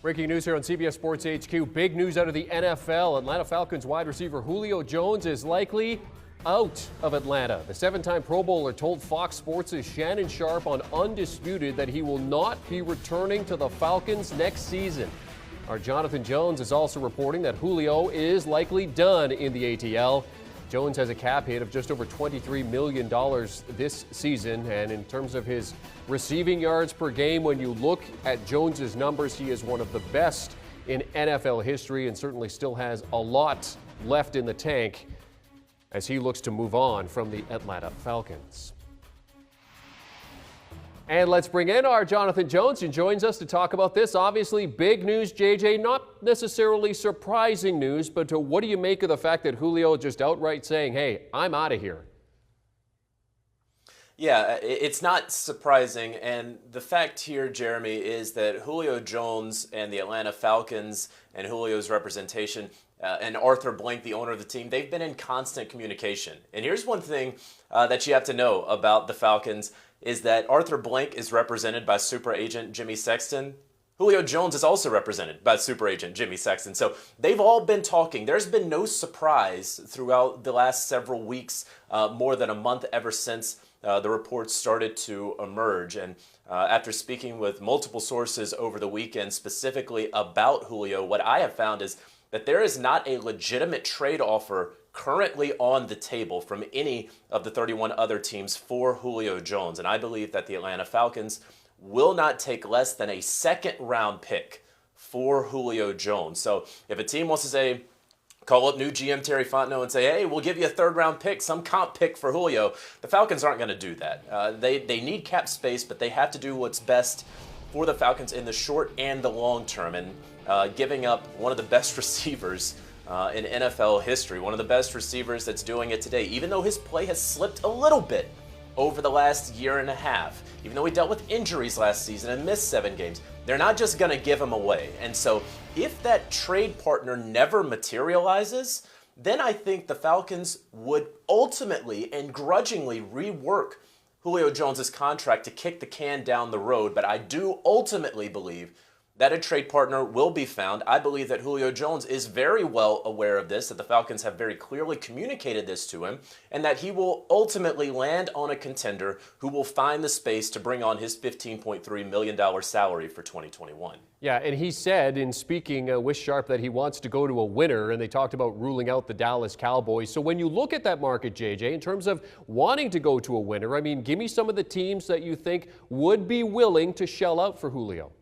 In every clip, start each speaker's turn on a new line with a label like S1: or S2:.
S1: Breaking news here on CBS Sports HQ. Big news out of the NFL. Atlanta Falcons wide receiver Julio Jones is likely out of Atlanta. The seven-time Pro Bowler told Fox Sports' Shannon Sharpe on Undisputed that he will not be returning to the Falcons next season. Our Jonathan Jones is also reporting that Julio is likely done in the ATL. Jones has a cap hit of just over $23 million this season, and in terms of his receiving yards per game, when you look at Jones's numbers, he is one of the best in NFL history and certainly still has a lot left in the tank as he looks to move on from the Atlanta Falcons. And let's bring in our Jonathan Jones, who joins us to talk about this. Obviously, big news, JJ, not necessarily surprising news, but what do you make of the fact that Julio just outright saying, hey, I'm out of here?
S2: Yeah, it's not surprising. And the fact here, Jeremy, is that Julio Jones and the Atlanta Falcons and Julio's representation and Arthur Blank, the owner of the team, they've been in constant communication. And here's one thing that you have to know about the Falcons is that Arthur Blank is represented by super agent Jimmy Sexton. Julio Jones is also represented by super agent Jimmy Sexton. So they've all been talking. There's been no surprise throughout the last several weeks, more than a month ever since the reports started to emerge. And after speaking with multiple sources over the weekend specifically about Julio, what I have found is that there is not a legitimate trade offer currently on the table from any of the 31 other teams for Julio Jones. And I believe that the Atlanta Falcons will not take less than a second-round pick for Julio Jones. So if a team wants to say, call up new GM Terry Fontenot and say, hey, we'll give you a third-round pick, some comp pick for Julio, the Falcons aren't going to do that. They need cap space, but they have to do what's best for the Falcons in the short and the long term. And giving up one of the best receivers in NFL history, one of the best receivers that's doing it today, even though his play has slipped a little bit over the last year and a half, even though he dealt with injuries last season and missed 7 games, they're not just going to give him away. And so if that trade partner never materializes, then I think the Falcons would ultimately and grudgingly rework Julio Jones' contract to kick the can down the road. But I do ultimately believe that a trade partner will be found. I believe that Julio Jones is very well aware of this, that the Falcons have very clearly communicated this to him, and that he will ultimately land on a contender who will find the space to bring on his $15.3 million salary for 2021.
S1: Yeah, and he said in speaking with Sharpe that he wants to go to a winner, and they talked about ruling out the Dallas Cowboys. So when you look at that market, JJ, in terms of wanting to go to a winner, I mean, give me some of the teams that you think would be willing to shell out for Julio.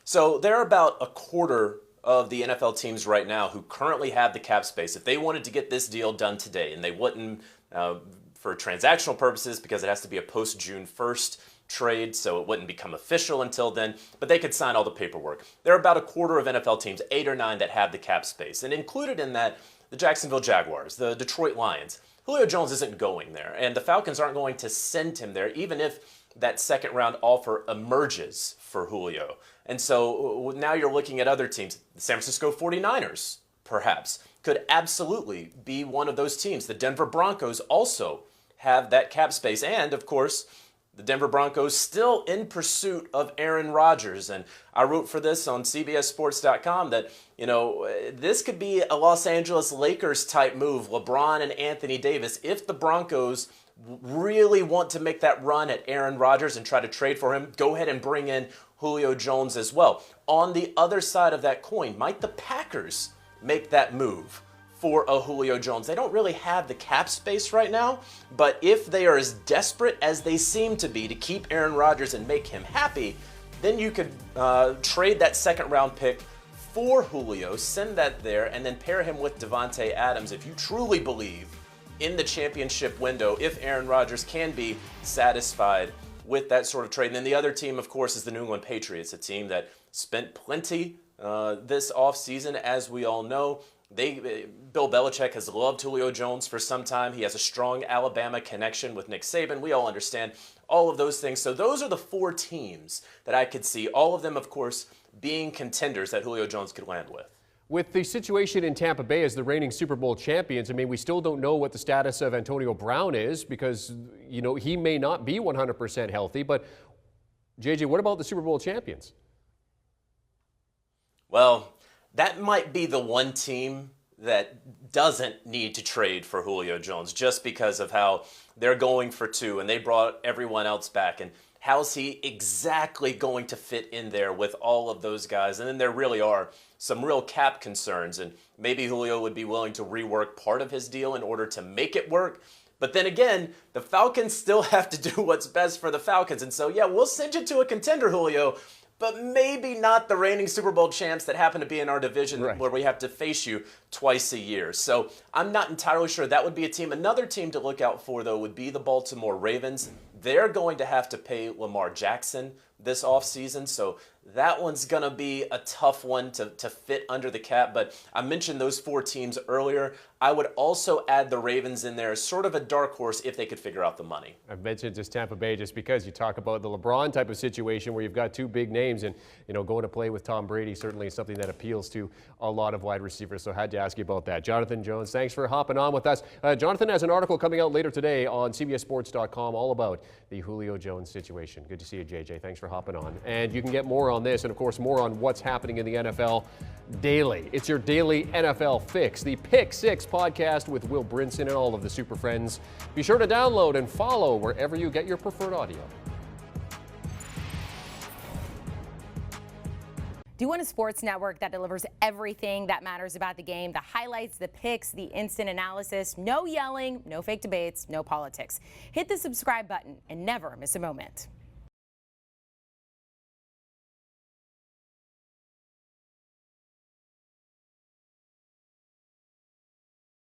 S2: So there are about a quarter of the NFL teams right now who currently have the cap space. If they wanted to get this deal done today, and they wouldn't for transactional purposes because it has to be a post-June 1st trade, so it wouldn't become official until then, but they could sign all the paperwork. There are about a quarter of NFL teams, 8 or 9, that have the cap space. And included in that, the Jacksonville Jaguars, the Detroit Lions. Julio Jones isn't going there, and the Falcons aren't going to send him there, even if that second-round offer emerges for Julio. And so now you're looking at other teams. The San Francisco 49ers, perhaps, could absolutely be one of those teams. The Denver Broncos also have that cap space. And, of course, the Denver Broncos still in pursuit of Aaron Rodgers. And I wrote for this on CBSSports.com that, you know, this could be a Los Angeles Lakers type move, LeBron and Anthony Davis, if the Broncos really want to make that run at Aaron Rodgers and try to trade for him, go ahead and bring in Julio Jones as well. On the other side of that coin, might the Packers make that move for a Julio Jones? They don't really have the cap space right now, but if they are as desperate as they seem to be to keep Aaron Rodgers and make him happy, then you could trade that second-round pick for Julio, send that there, and then pair him with Davante Adams if you truly believe in the championship window, if Aaron Rodgers can be satisfied with that sort of trade. And then the other team, of course, is the New England Patriots, a team that spent plenty this offseason, as we all know. Bill Belichick has loved Julio Jones for some time. He has a strong Alabama connection with Nick Saban. We all understand all of those things. So those are the 4 teams that I could see, all of them, of course, being contenders that Julio Jones could land with.
S1: With the situation in Tampa Bay as the reigning Super Bowl champions, I mean, we still don't know what the status of Antonio Brown is because, you know, he may not be 100% healthy. But, JJ, what about the Super Bowl champions?
S2: Well, that might be the one team that doesn't need to trade for Julio Jones just because of how they're going for two and they brought everyone else back. And how's he exactly going to fit in there with all of those guys? And then there really are some real cap concerns. And maybe Julio would be willing to rework part of his deal in order to make it work. But then again, the Falcons still have to do what's best for the Falcons. And so, yeah, we'll send you to a contender, Julio, but maybe not the reigning Super Bowl champs that happen to be in our division where we have to face you twice a year. So I'm not entirely sure that would be a team. Another team to look out for, though, would be the Baltimore Ravens. They're going to have to pay Lamar Jackson this offseason, so that one's going to be a tough one to fit under the cap. But I mentioned those four teams earlier. I would also add the Ravens in there as sort of a dark horse if they could figure out the money.
S1: I've mentioned just Tampa Bay just because you talk about the LeBron type of situation where you've got two big names, and going to play with Tom Brady certainly is something that appeals to a lot of wide receivers. So I had to ask you about that. Jonathan Jones, thanks for hopping on with us. Jonathan has an article coming out later today on CBSSports.com all about the Julio Jones situation. Good to see you, JJ. Thanks for hopping on. And you can get more on this and, of course, more on what's happening in the NFL daily. It's your daily NFL fix, the Pick Six podcast with Will Brinson and all of the Super Friends. Be sure to download and follow wherever you get your preferred audio.
S3: Do you want a sports network that delivers everything that matters about the game? The highlights, the picks, the instant analysis, no yelling, no fake debates, no politics. Hit the subscribe button and never miss a moment.